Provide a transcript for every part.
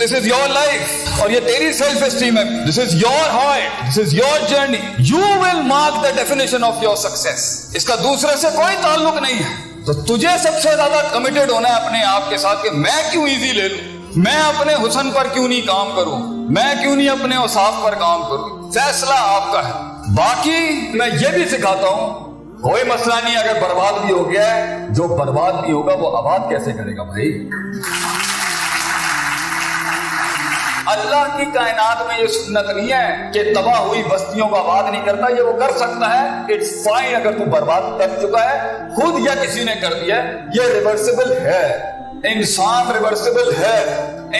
This is your life. اور یہ تیری سیلف اسٹیم ہے. This is your heart. This is your journey. You will mark the definition of your success. اس کا دوسرے سے کوئی تعلق نہیں ہے. تو تجھے سب سے زیادہ کمیٹڈ ہونا ہے اپنے آپ کے ساتھ کہ میں کیوں ایزی لے لوں, میں اپنے حسن پر کیوں نہیں کام کروں, میں کیوں نہیں اپنے اوصاف پر کام کروں. فیصلہ آپ کا ہے. باقی میں یہ بھی سکھاتا ہوں, کوئی مسئلہ نہیں اگر برباد بھی ہو گیا ہے, جو برباد بھی ہوگا وہ آباد کیسے کرے گا بھائی. اللہ کی کائنات میں یہ سنت نہیں ہے کہ تباہ ہوئی بستیوں کو آباد نہیں کرتا, یہ وہ کر سکتا ہے. اٹس فائن اگر تو برباد کر چکا ہے خود یا کسی نے کر دیا ہے, یہ ریورسیبل ہے. انسان ریورسیبل ہے.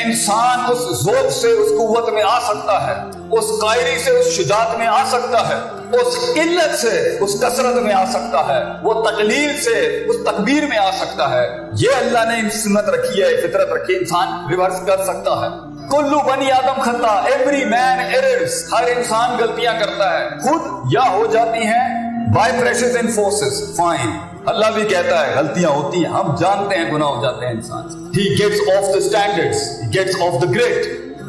انسان اس ذوق سے اس قوت میں آ سکتا ہے, اس قائری سے اس شجاعت میں آ سکتا ہے, اس قلت سے اس کثرت میں آ سکتا ہے, وہ تقلیل سے اس تکبیر میں آ سکتا ہے. یہ اللہ نے سنت رکھی ہے, فطرت رکھی ہے, انسان ریورس کر سکتا ہے. کلو بنی آدم خطا, ایوری مین ایررز, ہر انسان غلطیاں کرتا ہے, خود یا ہو جاتی ہیں by pressures and forces. Fine, اللہ بھی کہتا ہے غلطیاں ہوتی ہیں, ہم جانتے ہیں گناہ ہو جاتے ہیں انسان سے. He gets off the standards, he gets off the grid.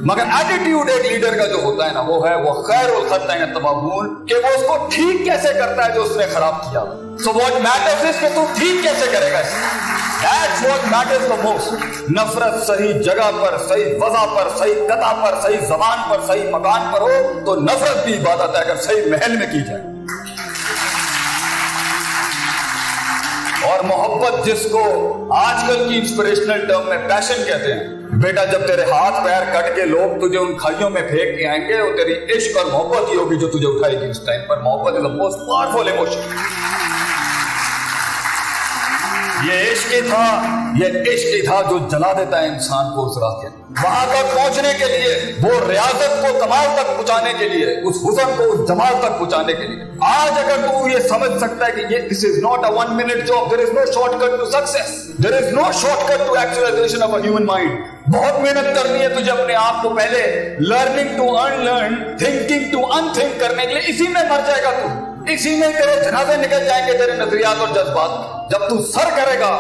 مگر ایٹیٹیوڈ ایک لیڈر کا جو ہوتا ہے نا, وہ ہے وہ خیر الخطہ التباہون, کہ وہ اس کو ٹھیک کیسے کرتا ہے جو اس نے خراب کیا. So what matters is کہ تو ٹھیک کیسے کرے گا. That's what matters the most. نفرت صحیح جگہ پر, صحیح وضع پر, صحیح قطع پر, صحیح زبان پر, صحیح مکان پر ہو تو نفرت بھی عبادت ہے اگر صحیح محل میں کی جائے. اور محبت جس کو آج کل کی انسپریشنل ٹرم میں پیشن کہتے ہیں, بیٹا جب تیرے ہاتھ پیر کٹ کے لوگ تجھے ان کھائیوں میں پھینک کے آئیں گے, وہ تیری عشق اور محبت ہی ہوگی جو تجھے اٹھائے گی اس ٹائم پر. محبت از the most powerful emotion. یہ عشق ہی تھا, یہ عشق ہی تھا جو جلا دیتا ہے انسان کو اس راہ کے وہاں تک پہنچنے کے لیے, وہ ریاضت کو کمال تک پہنچانے کے لیے, اس حسن کو اس جمال تک پہنچانے کے لیے. آج اگر تو یہ سمجھ سکتا ہے کہ یہ this is not a 1 minute job, there is no shortcut to success, there is no shortcut to actualization of a human mind. بہت محنت کرنی ہے تجھے اپنے آپ کو پہلے learning to unlearn, thinking to unthink کرنے کے لیے. اسی میں مر جائے گا تو, اسی میں تیرے جنازے نکل جائیں گے تیرے نظریات اور جذبات. جب تو سر کرے گا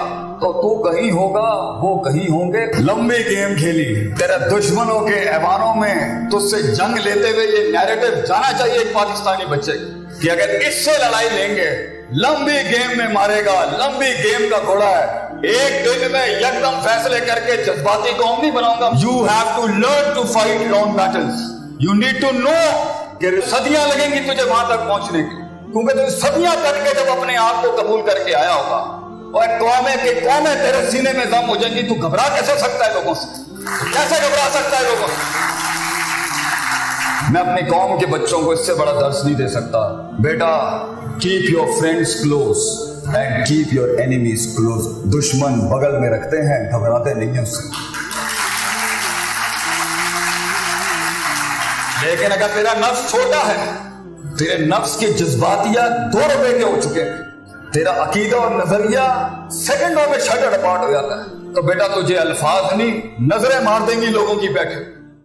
تو کہیں ہوگا, وہ کہیں ہوں گے. لمبی گیم کھیلی تیرے دشمنوں کے ایوانوں میں, تجھ سے جنگ لیتے ہوئے یہ نیریٹو جانا چاہیے ایک پاکستانی بچے کہ اگر اس سے لڑائی لیں گے, لمبی گیم میں مارے گا, لمبی گیم کا گھوڑا ہے, ایک دن میں یکدم فیصلے کر کے جذباتی قوم نہیں بناؤں گا. You have to learn to fight long battles. You need to know کہ صدیاں لگیں گی تجھے وہاں تک پہنچنے کی, کیونکہ تو صدیاں کٹ کے جب اپنے آپ کو قبول کر کے آیا ہوگا اور قومیں تیرے سینے میں ضم ہو جائیں گی. تو گھبرا کیسے سکتا ہے لوگوں سے, کیسے گھبرا سکتا ہے لوگوں سے. میں اپنی قوم کے بچوں کو اس سے بڑا درس نہیں دے سکتا. بیٹا keep your friends close and keep your enemies close. دشمن بغل میں رکھتے ہیں, گھبراتے نہیں ہیں اس سے. لیکن اگر تیرا نفس چھوٹا ہے, تیرے نفس کے جذباتیات 2 روپے کے ہو چکے, تیرا عقیدہ اور نظریہ سیکنڈوں میں شٹر اپارٹ ہو جاتا ہے, تو بیٹا تجھے الفاظ نہیں نظریں مار دیں گی لوگوں کی بیٹھے.